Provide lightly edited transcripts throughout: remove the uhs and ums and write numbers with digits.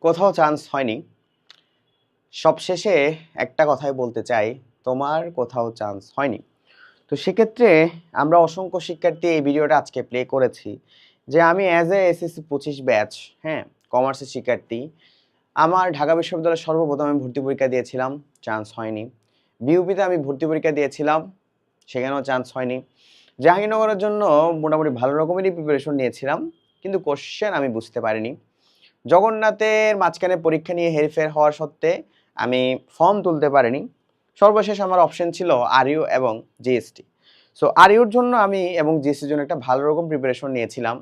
কোথাও চান্স হয়নি। সবশেষে একটা কথাই বলতে চাই, তোমার কোথাও চান্স হয়নি। তো সেক্ষেত্রে আমরা অসংখ্য শিক্ষার্থী এই ভিডিওটা আজকে প্লে করেছি যে আমি অ্যাজ এ এসএসসি 25 ব্যাচ, হ্যাঁ, কমার্সের শিক্ষার্থী। আমার ঢাকা বিশ্ববিদ্যালয়ে সর্বপ্রথম আমি ভর্তি পরীক্ষা দিয়েছিলাম, চান্স হয়নি। বিউপিতে আমি ভর্তি পরীক্ষা দিয়েছিলাম, সেখানেও চান্স হয়নি। জাহাঙ্গীরনগরের জন্য মোটামুটি ভালো রকমেরই প্রিপারেশন নিয়েছিলাম, কিন্তু কোশ্চেন আমি বুঝতে পারিনি। জগন্নাথের মাঝখানে পরীক্ষা নিয়ে হেরফের হওয়ার সত্ত্বে আমি ফর্ম তুলতে পারিনি। সর্বশেষ আমার অপশন ছিল আরইউ এবং জিএসটি। সো আরইউর জন্য আমি এবং জিএসটির জন্য একটা ভালো রকম প্রিপারেশন নিয়েছিলাম,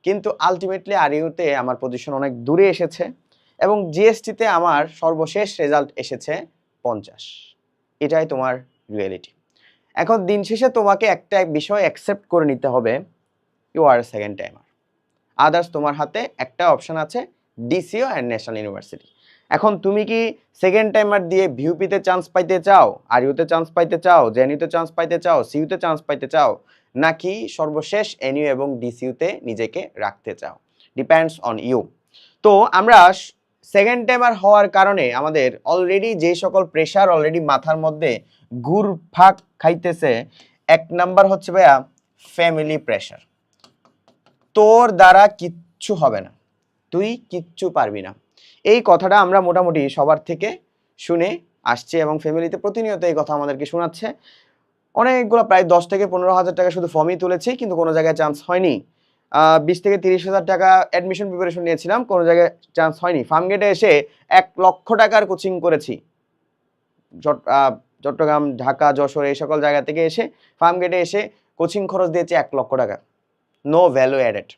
কিন্তু আলটিমেটলি আরইউতে আমার পজিশন অনেক দূরে এসেছে এবং জিএসটিতে আমার সর্বশেষ রেজাল্ট এসেছে 50। এটাই তোমার রিয়েলিটি। এখন দিন শেষে তোমাকে একটা বিষয় অ্যাকসেপ্ট করে নিতে হবে, you are second timer. Others তোমার হাতে একটা অপশন আছে, ডিসিও অ্যান্ড ন্যাশনাল ইউনিভার্সিটি। এখন তুমি কি সেকেন্ড টাইমার দিয়ে ভিউপিতে চান্স পাইতে চাও, আরইউতে চান্স পাইতে চাও, জেএনইউতে চান্স পাইতে চাও, সিইউতে চান্স পাইতে চাও, নাকি সর্বশেষ এনইউ এবং ডিসিইউতে নিজেকে রাখতে চাও? Depends on you. তো আমরা সেকেন্ড টাইমার হওয়ার কারণে আমাদের অলরেডি যে সকল প্রেশার অলরেডি মাথার মধ্যে ঘুরপাক খাইতেছে, এক নাম্বার হচ্ছে ভাইয়া ফ্যামিলি প্রেশার। তোর দ্বারা কিচ্ছু হবে না, তুই কিচ্ছু পারবি না, এই কথাটা আমরা মোটামুটি সবার থেকে শুনে আসছি এবং ফ্যামিলিতে প্রতিনিয়ত এই কথা আমাদেরকে শোনাচ্ছে। অনেকগুলো প্রায় 10 থেকে 15,000 টাকা শুধু ফর্মই তুলেছি, কিন্তু কোনো জায়গায় চান্স হয়নি। 20 থেকে 30,000 টাকা অ্যাডমিশন প্রিপারেশন নিয়েছিলাম, কোনো জায়গায় চান্স হয়নি। ফার্মগেটে এসে 1 লক্ষ টাকার কোচিং করেছি, চট্টগ্রাম, ঢাকা, যশোর এই সকল জায়গা থেকে এসে ফার্মগেটে এসে কোচিং খরচ দিয়েছি 1 লক্ষ টাকা, no value added.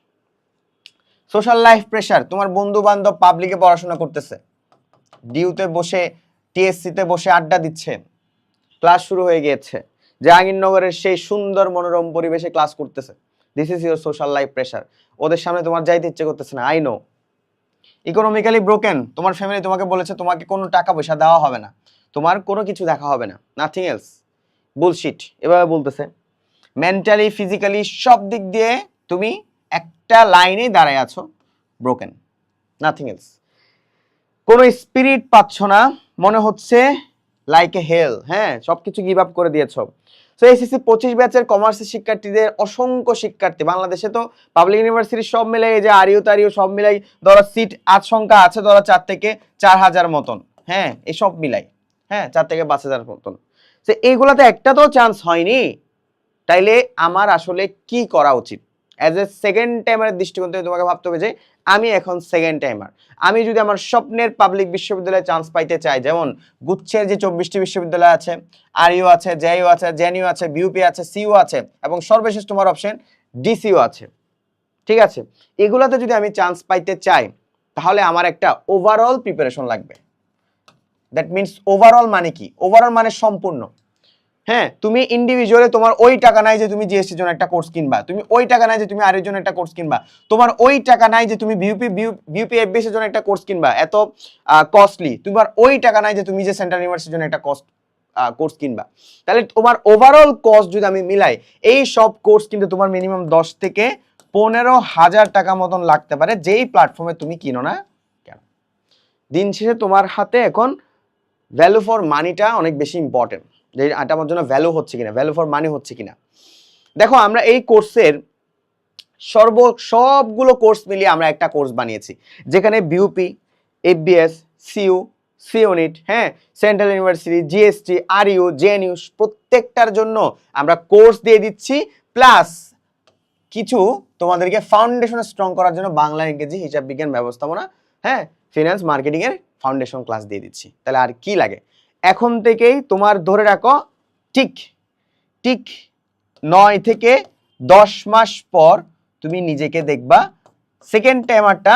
Social life pressure, তোমার বন্ধু বান্ধব পাবলিকে পড়াশোনা করতেছে, ডিউতে বসে টিএসসিতে বসে আড্ডা দিচ্ছে, ক্লাস শুরু হয়ে গিয়েছে, জাহাঙ্গীরনগরের সেই সুন্দর মনোরম পরিবেশে ক্লাস করতেছে। This is your social life pressure. ওদের সামনে তোমার যাইতে ইচ্ছে করতেছে না, আই নো। ইকোনমিক্যালি ব্রোকেন, তোমার ফ্যামিলি তোমাকে বলেছে তোমাকে কোনো টাকা পয়সা দেওয়া হবে না, তোমার কোনো কিছু দেখা হবে না, নাথিং এলস, বুলশিট, এভাবে বলতেছে। মেন্টালি, ফিজিক্যালি সব দিক দিয়ে তুমি একটা লাইনে দাঁড়ায় আছো, ব্রোকেন, নাথিং এলস। কোনো স্পিরিট পাচ্ছ না, মনে হচ্ছে লাইক এ হেল, হ্যাঁ, সবকিছু গিভ আপ করে দিয়েছো। সো এসএসসি 25 ব্যাচের কমার্সের শিক্ষার্থীদের অসংখ্য শিক্ষার্থী, বাংলাদেশে তো পাবলিক ইউনিভার্সিটির সব মিলাই, এই যে আরইউ তারিউ সব মিলাই ধরো সিট আজ সংখ্যা আছে ধরো 4 থেকে 4,000 মতন, হ্যাঁ, এই সব মিলাই, হ্যাঁ, 4 থেকে 5,000 মতন। সো এইগুলাতে একটা তো চান্স হয়নি, তাইলে আমার আসলে কি করা উচিত? অ্যাজ এ সেকেন্ড টাইমারের দৃষ্টিকোণ থেকে তোমাকে ভাবতে হবে যে আমি এখন সেকেন্ড টাইমার, আমি যদি আমার স্বপ্নের পাবলিক বিশ্ববিদ্যালয়ে চান্স পাইতে চাই, যেমন গুচ্ছের যে 24টি বিশ্ববিদ্যালয় আছে, আরইউ আছে, জেইউ আছে, জেএনইউ আছে, বিউপি আছে, সিইউ আছে এবং সর্বশেষ তোমার অপশন ডিসিইউ আছে, ঠিক আছে? এগুলাতে যদি আমি চান্স পাইতে চাই, তাহলে আমার একটা ওভারঅল প্রিপারেশন লাগবে। দ্যাট মিনস ওভারঅল মানে কি? ওভারঅল মানে সম্পূর্ণ। হ্যাঁ, তুমি ইন্ডিভিজুয়ালি তোমার ওই টাকা নাই যে তুমি জিএসটির জন্য একটা কোর্স কিনবা, তুমি ওই টাকা নাই যে তুমি আরইউর জন্য একটা কোর্স কিনবা, তোমার ওই টাকা নাই যে তুমি বিউপি এফবিএস এর জন্য একটা কোর্স কিনবা, এত কস্টলি, তোমার ওই টাকা নাই যে তুমি যে সেন্ট্রাল ইউনিভার্সিটির জন্য একটা কোর্স কিনবা। তাহলে তোমার ওভারঅল কস্ট যদি আমি মিলাই, এই সব কোর্স কিন্তু তোমার মিনিমাম 10 থেকে 15,000 টাকা মতন লাগতে পারে, যেই প্ল্যাটফর্মে তুমি কিনো না কেন। দিন শেষে তোমার হাতে এখন ভ্যালু ফর মানিটা অনেক বেশি ইম্পর্টেন্ট, যে এটা আমার জন্য ভ্যালু হচ্ছে কিনা, ভ্যালু ফর মানি হচ্ছে কিনা। দেখো, আমরা এই কোর্সের সবগুলো কোর্স মিলিয়ে আমরা একটা কোর্স বানিয়েছি, যেখানে বিউপি, এফবিএস, সিইউ, সিইউনিট, হ্যাঁ, central university, GST, RU, JNU প্রত্যেকটার জন্য আমরা কোর্স দিয়ে দিচ্ছি, প্লাস কিছু তোমাদেরকে ফাউন্ডেশন স্ট্রং করার জন্য বাংলা, ইংরেজি, হিসাব বিজ্ঞান, ব্যবস্থাপনা, হ্যাঁ, ফিনান্স, মার্কেটিং এর ফাউন্ডেশন ক্লাস দিয়ে দিচ্ছি। তাহলে আর কি লাগে? এখন থেকেই তোমার ধরে রাখো, ঠিক ঠিক 9 থেকে 10 মাস পর তুমি নিজেকে দেখবা সেকেন্ড টাইমারটা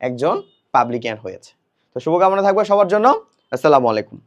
একজন পাবলিকিয়ান হয়েছে। তো শুভকামনা থাকবে সবার জন্য। আসসালামু আলাইকুম।